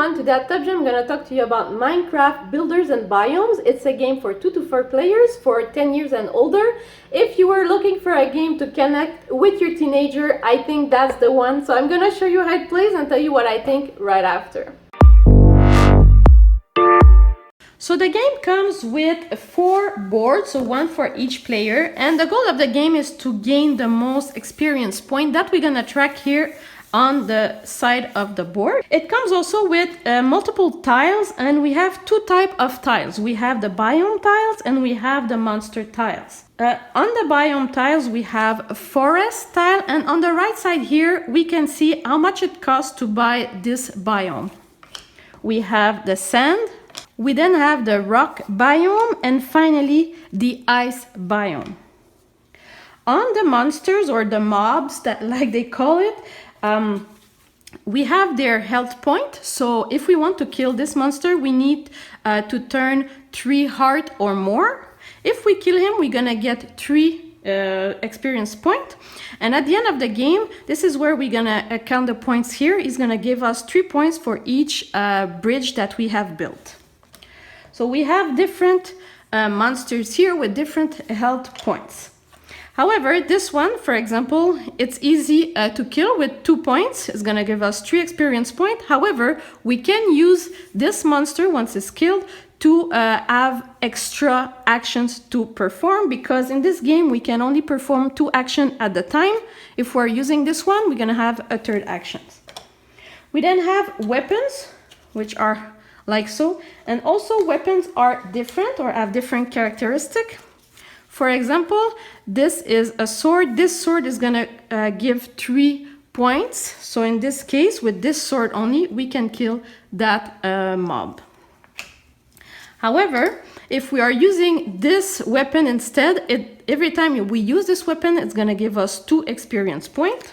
everyone, today at Top Gem I'm going to talk to you about Minecraft Builders and Biomes. It's a game for 2 to 4 players for 10 years and older. If you are looking for a game to connect with your teenager, I think that's the one. So I'm going to show you how it plays and tell you what I think right after. So the game comes with 4 boards, so 1 for each player, and the goal of the game is to gain the most experience point that we're going to track here on the side of the board. It comes also with multiple tiles, and we have 2 types of tiles. We have the biome tiles and we have the monster tiles. On the biome tiles we have a forest tile, and on the right side here we can see how much it costs to buy this biome. We have the sand, we then have the rock biome, and finally the ice biome. On the monsters, or the mobs that like they call it, we have their health point. So if we want to kill this monster, we need to turn 3 heart or more. If we kill him, we're gonna get 3 experience point. And at the end of the game, this is where we're gonna count the points here. It's gonna give us 3 points for each bridge that we have built. So we have different monsters here with different health points. However, this one, for example, it's easy to kill with 2 points. It's gonna give us 3 experience points. However, we can use this monster once it's killed to have extra actions to perform, because in this game we can only perform 2 actions at the time. If we're using this one, we're gonna have a 3rd action. We then have weapons, which are like so, and also weapons are different or have different characteristics. For example, this is a sword. This sword is gonna give 3 points. So in this case, with this sword only, we can kill that mob. However, if we are using this weapon instead, every time we use this weapon, it's gonna give us 2 experience points.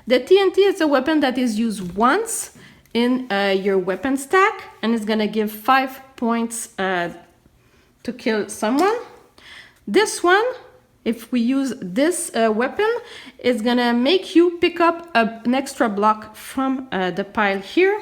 The TNT is a weapon that is used once in your weapon stack, and it's gonna give 5 points to kill someone. This one, if we use this weapon, it's gonna make you pick up an extra block from the pile here.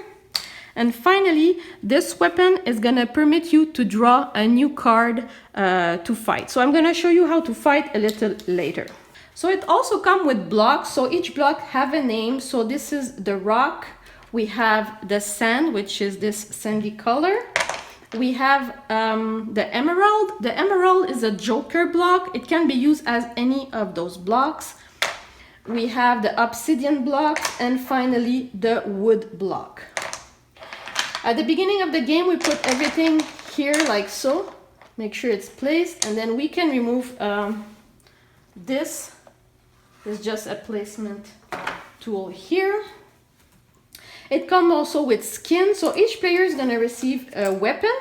And finally, this weapon is gonna permit you to draw a new card to fight. So I'm gonna show you how to fight a little later. So it also comes with blocks, so each block have a name. So this is the rock, we have the sand, which is this sandy color. We have the emerald. The emerald is a joker block. It can be used as any of those blocks. We have the obsidian block, and finally the wood block. At the beginning of the game, we put everything here like so. Make sure it's placed, and then we can remove this. It's just a placement tool here. It comes also with skin, so each player is gonna receive a weapon.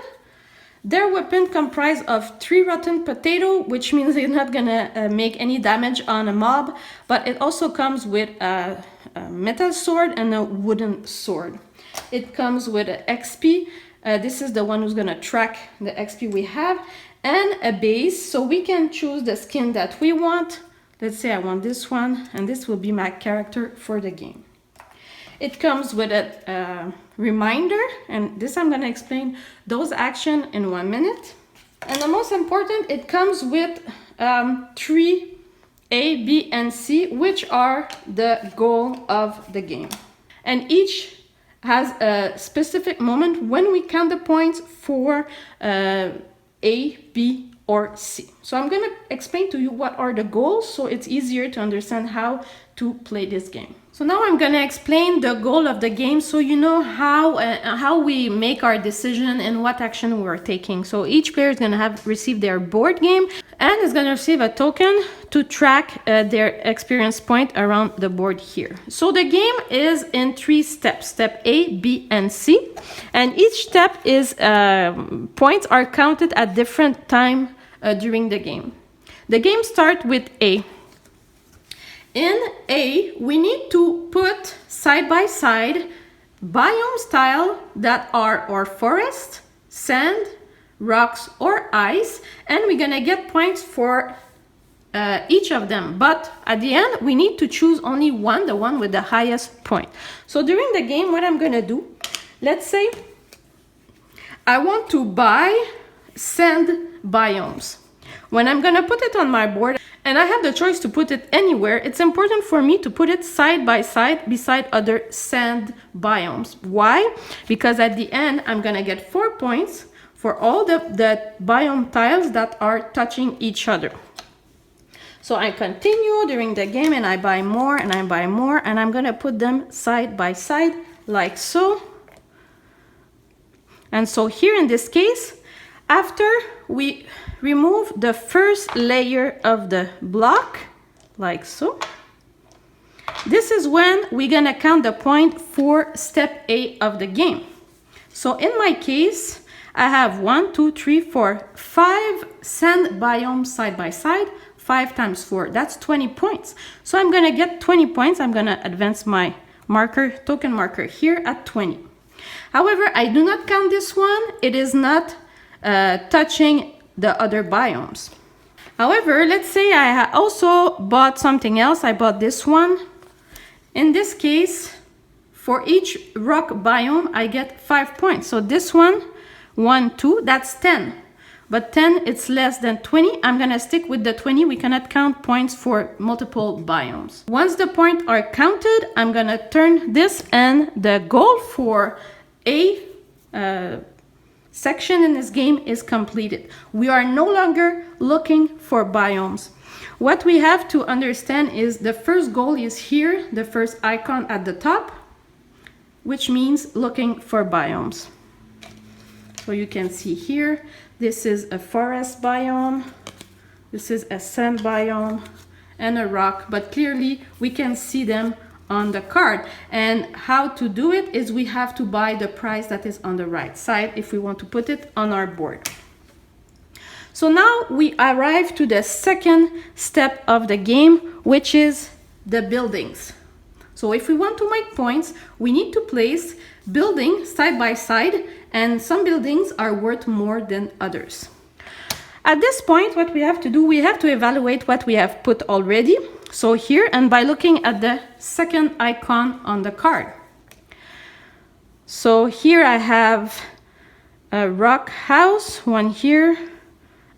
Their weapon comprises of 3 rotten potato, which means they're not gonna make any damage on a mob, but it also comes with a metal sword and a wooden sword. It comes with an XP. This is the one who's gonna track the XP we have, and a base, so we can choose the skin that we want. Let's say I want this one, and this will be my character for the game. It comes with a reminder, and this I'm going to explain those actions in 1 minute. And the most important, it comes with 3 A, B, and C, which are the goal of the game. And each has a specific moment when we count the points for A, B, or C. So I'm going to explain to you what are the goals, so it's easier to understand how to play this game. So now I'm going to explain the goal of the game, so you know how we make our decision and what action we're taking. So each player is going to receive their board game, and is going to receive a token to track their experience point around the board here. So the game is in 3 steps, step A, B, and C. And each step is points are counted at different time during the game. The game starts with A. In A, we need to put side by side biome style that are or forest, sand, rocks, or ice, and we're gonna get points for each of them. But at the end, we need to choose only one, the one with the highest point. So during the game, what I'm gonna do, Let's say I want to buy sand biomes. When I'm gonna put it on my board, and I have the choice to put it anywhere, it's important for me to put it side by side beside other sand biomes. Why? Because at the end, I'm gonna get 4 points for all the biome tiles that are touching each other. So I continue during the game and I buy more and I buy more, and I'm gonna put them side by side like so. And so here in this case, after we remove the first layer of the block, like so, this is when we're gonna count the point for step A of the game. So in my case, I have 1, 2, 3, 4, 5 sand biomes side by side. 5 times 4, that's 20 points. So I'm gonna get 20 points. I'm gonna advance my marker, token marker here at 20. However, I do not count this one. It is not touching the other biomes. However, let's say I also bought something else. I bought this one. In this case, for each rock biome, I get 5 points. So this one, 1, 2, that's 10. But 10, it's less than 20. I'm gonna stick with the 20. We cannot count points for multiple biomes. Once the points are counted, I'm gonna turn this, and the goal for a section in this game is completed. We are no longer looking for biomes. What we have to understand is the first goal is here, the first icon at the top, which means looking for biomes. So you can see here, this is a forest biome, this is a sand biome, and a rock, but clearly we can see them on the card. And how to do it is we have to buy the price that is on the right side if we want to put it on our board. So now we arrive to the second step of the game, which is the buildings. So if we want to make points, we need to place buildings side by side, and some buildings are worth more than others. At this point, what we have to do, we have to evaluate what we have put already. So here, and by looking at the second icon on the card. So here I have a rock house, one here.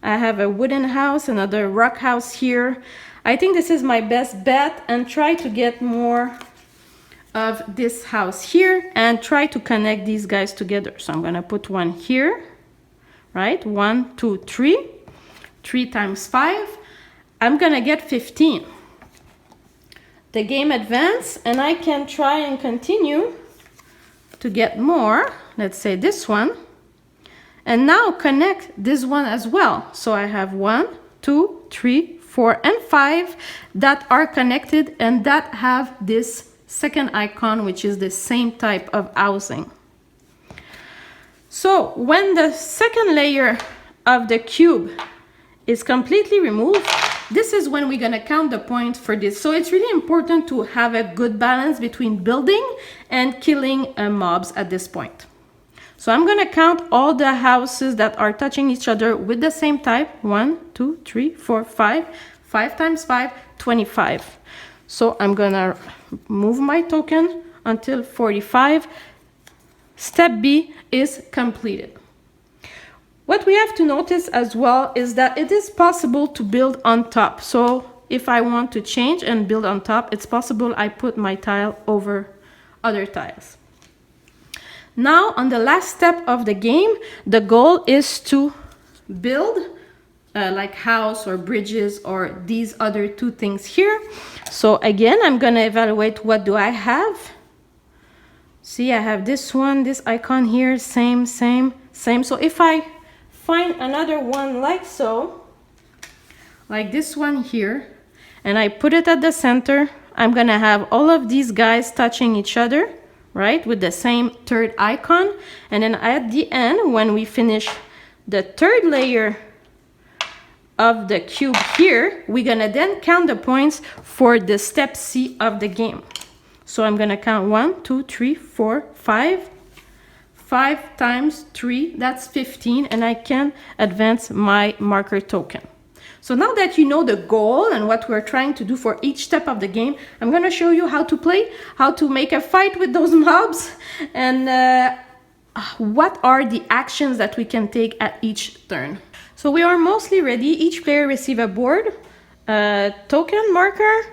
I have a wooden house, another rock house here. I think this is my best bet, and try to get more of this house here and try to connect these guys together. So I'm gonna put one here, right? 1, 2, 3. 3 times 5. I'm gonna get 15. The game advance, and I can try and continue to get more. Let's say this one. And now connect this one as well. So I have 1, 2, 3, 4, and 5 that are connected and that have this second icon, which is the same type of housing. So when the second layer of the cube is completely removed, this is when we're gonna count the points for this. So it's really important to have a good balance between building and killing mobs at this point. So I'm gonna count all the houses that are touching each other with the same type. 1, 2, 3, 4, 5. 5 times 5, 25. So I'm gonna move my token until 45. Step B is completed. What we have to notice as well is that it is possible to build on top. So if I want to change and build on top, it's possible I put my tile over other tiles. Now on the last step of the game, the goal is to build like house or bridges or these other two things here. So again, I'm gonna evaluate what do I have. See, I have this one, this icon here, same. So if I find another one like so, like this one here, and I put it at the center, I'm gonna have all of these guys touching each other, right, with the same third icon. And then at the end, when we finish the third layer of the cube here, we're gonna then count the points for the step C of the game. So I'm gonna count 1, 2, 3, 4, 5. 5 times 3, that's 15, and I can advance my marker token. So now that you know the goal and what we're trying to do for each step of the game, I'm gonna show you how to play, how to make a fight with those mobs, and what are the actions that we can take at each turn. So we are mostly ready. Each player receive a board, a token marker,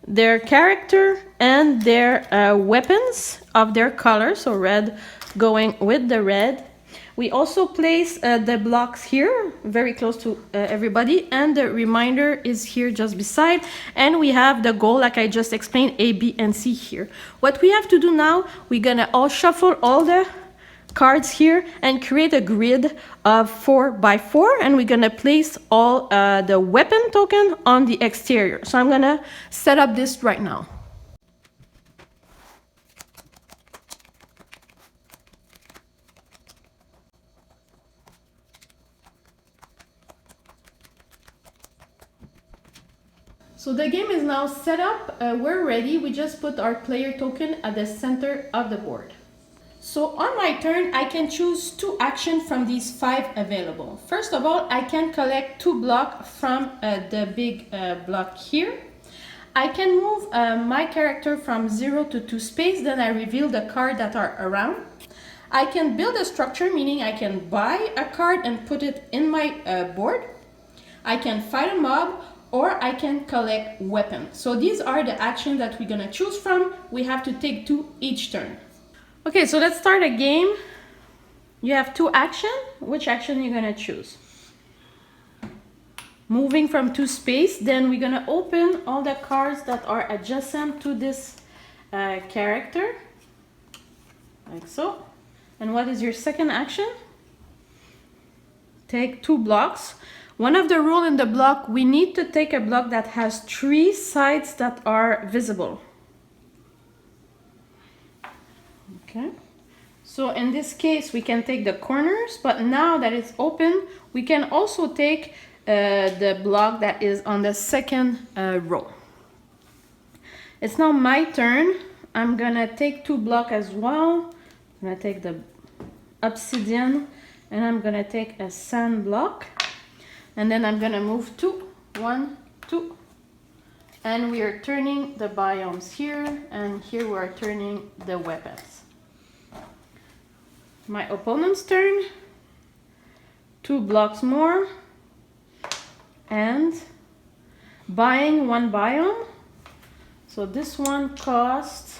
their character, and their weapons of their color, so red going with the red. We also place the blocks here, very close to everybody, and the reminder is here just beside, and we have the goal, like I just explained, A, B, and C here. What we have to do now, we're gonna all shuffle all the cards here and create a grid of 4 by 4, and we're gonna place all the weapon token on the exterior. So I'm gonna set up this right now. So the game is now set up, we're ready. We just put our player token at the center of the board. So on my turn, I can choose 2 actions from these 5 available. First of all, I can collect 2 blocks from the big block here. I can move my character from 0 to 2 space, then I reveal the cards that are around. I can build a structure, meaning I can buy a card and put it in my board. I can fight a mob, or I can collect weapons. So these are the actions that we're gonna choose from. We have to take 2 each turn. Okay, so let's start a game. You have 2 actions. Which action you're gonna choose? Moving from 2 space, then we're gonna open all the cards that are adjacent to this character, like so. And what is your second action? Take 2 blocks. One of the rules in the block, we need to take a block that has 3 sides that are visible. Okay, so in this case, we can take the corners, but now that it's open, we can also take the block that is on the second row. It's now my turn. I'm gonna take 2 blocks as well. I'm gonna take the obsidian, and I'm gonna take a sand block. And then I'm gonna move 2, 1, 2. And we are turning the biomes here, and here we are turning the weapons. My opponent's turn. 2 blocks more. And buying 1 biome. So this one costs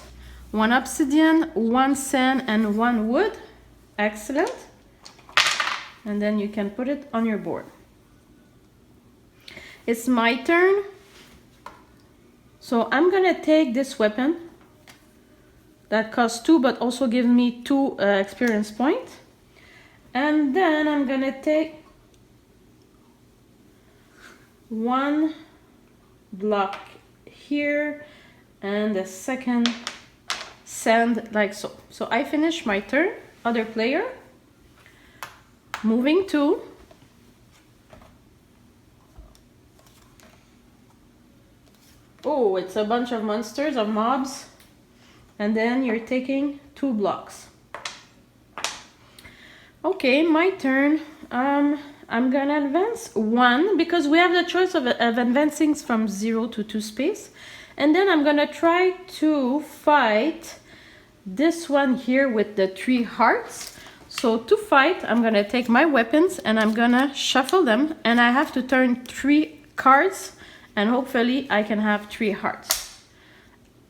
1 obsidian, 1 sand, and 1 wood. Excellent. And then you can put it on your board. It's my turn. So I'm gonna take this weapon that costs 2 but also gives me 2 experience points. And then I'm gonna take 1 block here and the second sand, like so. So I finish my turn. Other player. Moving 2. Oh, it's a bunch of monsters, of mobs. And then you're taking 2 blocks. Okay, my turn. I'm gonna advance 1 because we have the choice of advancing from 0 to 2 space. And then I'm gonna try to fight this one here with the 3 hearts. So to fight, I'm gonna take my weapons and I'm gonna shuffle them, and I have to turn 3 cards, and hopefully I can have 3 hearts.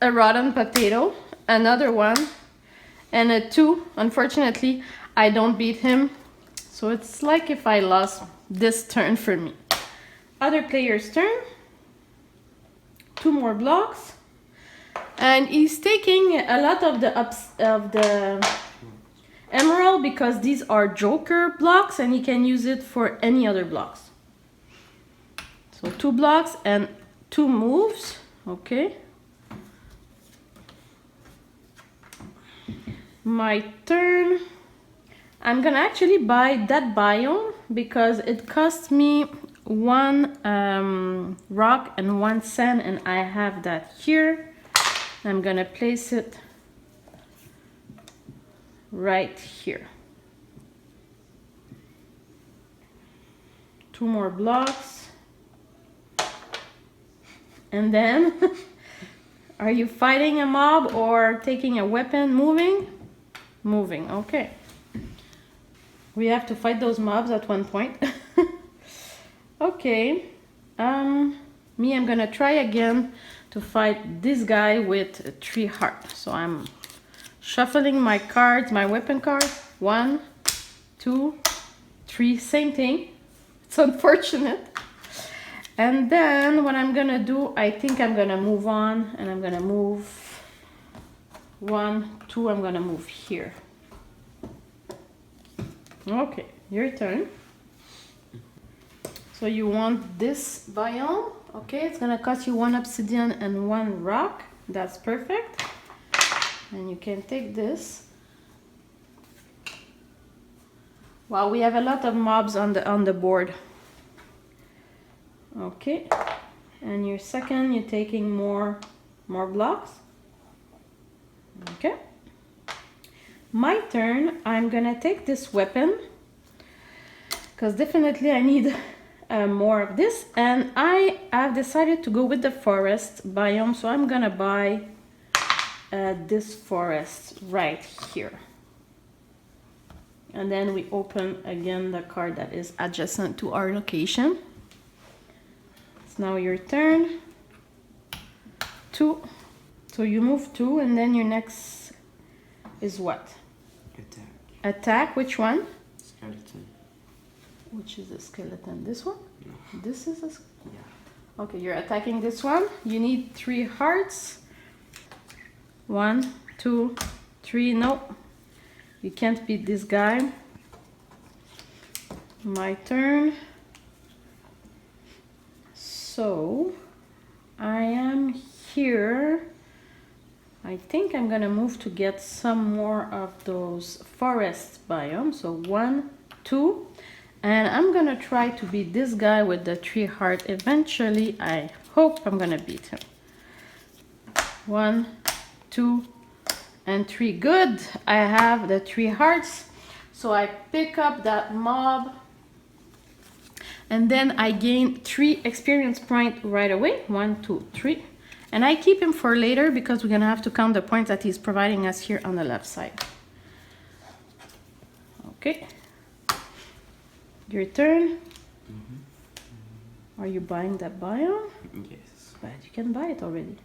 A rotten potato, another one, and a 2. Unfortunately, I don't beat him. So it's like if I lost this turn for me. Other player's turn. 2 more blocks. And he's taking a lot of the emerald because these are joker blocks and he can use it for any other blocks. So 2 blocks and 2 moves. Okay. My turn. I'm gonna actually buy that biome because it costs me 1 rock and 1 sand, and I have that here. I'm gonna place it right here. 2 more blocks. And then, are you fighting a mob or taking a weapon, moving? moving. Okay. We have to fight those mobs at one point. Okay. Me, I'm gonna try again to fight this guy with 3 hearts. So I'm shuffling my cards, my weapon cards. 1, 2, 3, same thing. It's unfortunate. And then what I'm gonna do, I think I'm gonna move on, and I'm gonna move 1, 2, I'm gonna move here. Okay, your turn. So you want this biome. Okay, it's gonna cost you 1 obsidian and 1 rock. That's perfect. And you can take this. Wow, we have a lot of mobs on the board. Okay, and your second, you're taking more blocks. Okay. My turn, I'm gonna take this weapon because definitely I need more of this, and I have decided to go with the forest biome, so I'm gonna buy this forest right here. And then we open again the card that is adjacent to our location. It's now your turn. 2. So you move 2, and then your next is what? Attack. Attack, which one? Skeleton. Which is a skeleton? This one? No. This is a... Yeah. Okay, you're attacking this one. You need 3 hearts. 1, 2, 3. No. You can't beat this guy. My turn. So, I am here. I think I'm gonna move to get some more of those forest biomes. So 1, 2. And I'm gonna try to beat this guy with the 3 heart. Eventually, I hope I'm gonna beat him. 1, 2, and 3. Good. I have the 3 hearts. So I pick up that mob. And then I gain 3 experience points right away. 1, 2, 3. And I keep him for later because we're gonna have to count the points that he's providing us here on the left side. Okay. Your turn. Are you buying that biome? Yes. But you can buy it already.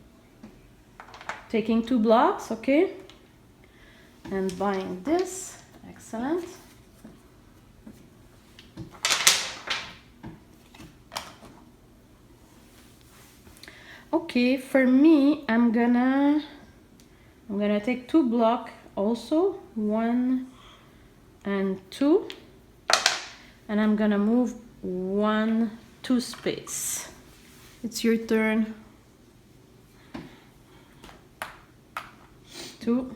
Taking 2 blocks, okay. And buying this. Excellent. Okay, for me, I'm gonna take 2 blocks also. 1 and 2. And I'm gonna move 1, 2 space. It's your turn. 2.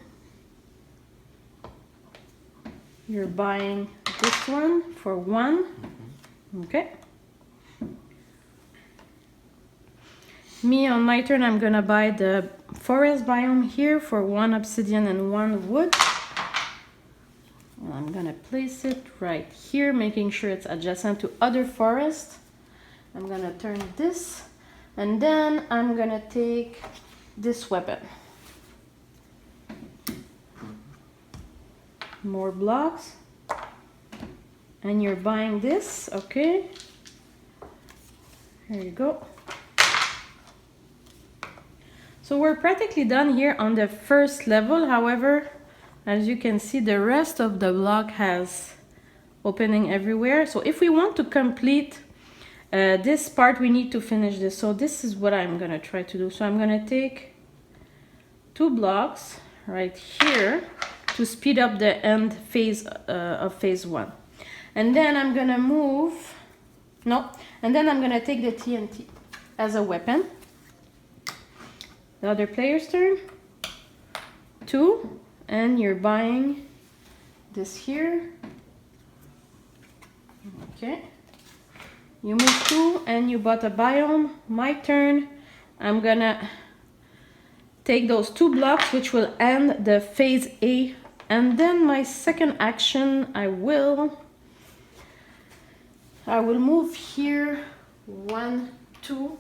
You're buying this one for 1. Okay. Me, on my turn, I'm gonna buy the forest biome here for 1 obsidian and 1 wood. And I'm gonna place it right here, making sure it's adjacent to other forest. I'm gonna turn this, and then I'm gonna take this weapon. More blocks. And you're buying this, okay? Here you go. So we're practically done here on the first level. However, as you can see, the rest of the block has opening everywhere. So if we want to complete this part, we need to finish this. So this is what I'm gonna try to do. So I'm gonna take 2 blocks right here to speed up the end phase of phase 1. And then I'm gonna move, and then I'm gonna take the TNT as a weapon. The other player's turn. 2, and you're buying this here. Okay. You move 2 and you bought a biome. My turn. I'm gonna take those 2 blocks, which will end the phase A. And then my second action, I will move here. 1, 2,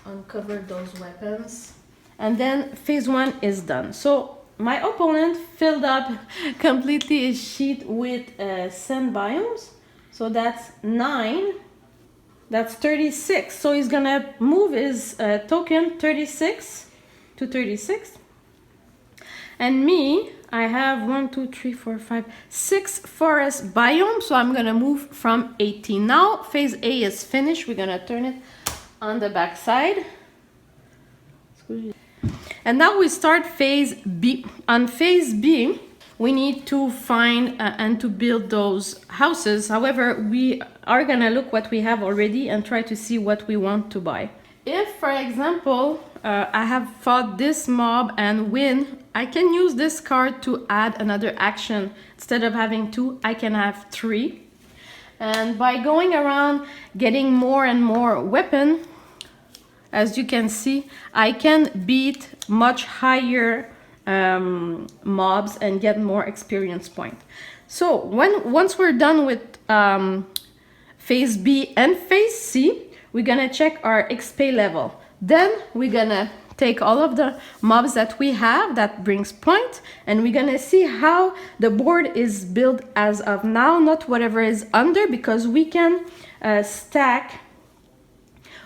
uncover those weapons. And then phase 1 is done. So my opponent filled up completely his sheet with sand biomes. So that's 9. That's 36. So he's gonna move his token 36 to 36. And me, I have 1, 2, 3, 4, 5, 6 forest biomes. So I'm gonna move from 18. Now phase A is finished. We're gonna turn it on the back side. And now we start phase B. On phase B, we need to find and to build those houses. However, we are gonna look what we have already and try to see what we want to buy. If, for example, I have fought this mob and win, I can use this card to add another action. Instead of having 2, I can have 3. And by going around getting more and more weapon, as you can see, I can beat much higher mobs and get more experience point. So once we're done with phase B and phase C, we're gonna check our XP level. Then we're gonna take all of the mobs that we have that brings point, and we're gonna see how the board is built as of now, not whatever is under, because we can stack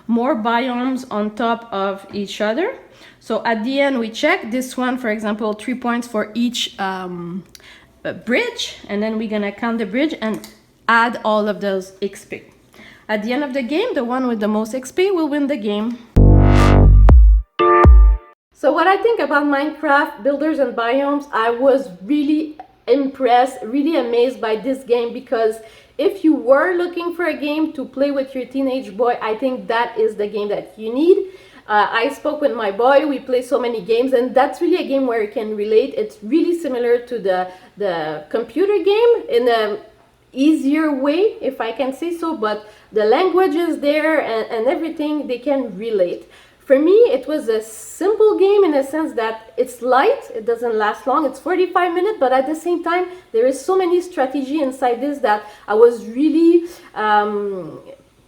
more biomes on top of each other. So at the end we check this one, for example, 3 points for each bridge, and then we're gonna count the bridge and add all of those XP. At the end of the game, the one with the most XP will win the game. So what I think about Minecraft Builders and Biomes, I was really impressed, really amazed by this game, because if you were looking for a game to play with your teenage boy, I think that is the game that you need. I spoke with my boy, we play so many games, and that's really a game where you can relate. It's really similar to the computer game in a easier way, if I can say so, but the language is there and everything, they can relate. For me, it was a simple game in a sense that it's light, it doesn't last long, it's 45 minutes, but at the same time, there is so many strategy inside this that I was really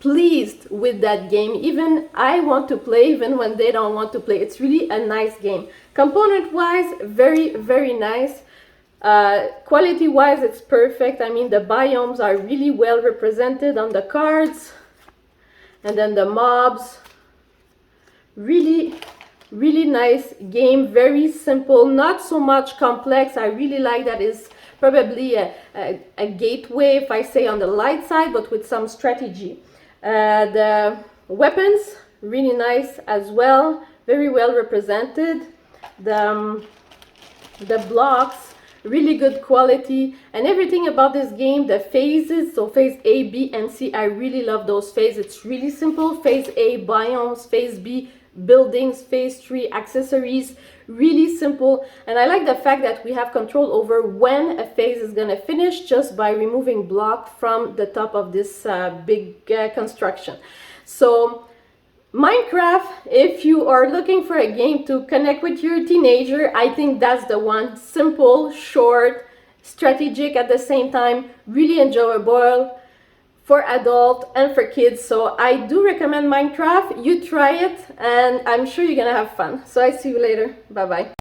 pleased with that game. Even I want to play, even when they don't want to play. It's really a nice game. Component-wise, very, very nice. Quality-wise, it's perfect. I mean, the biomes are really well represented on the cards. And then the mobs. Really, really nice game, very simple, not so much complex. I really like that. It's probably a gateway, if I say, on the light side, but with some strategy. The weapons, really nice as well, very well represented. The blocks, really good quality, and everything about this game, the phases, so phase A, B, and C, I really love those phases. It's really simple. Phase A, biomes, phase B, buildings, phase 3, accessories, really simple. And I like the fact that we have control over when a phase is going to finish just by removing block from the top of this big construction. So Minecraft, if you are looking for a game to connect with your teenager, I think that's the one. Simple, short, strategic at the same time, really enjoyable for adult and for kids. So I do recommend Minecraft. You try it and I'm sure you're gonna have fun. So I see you later. Bye bye.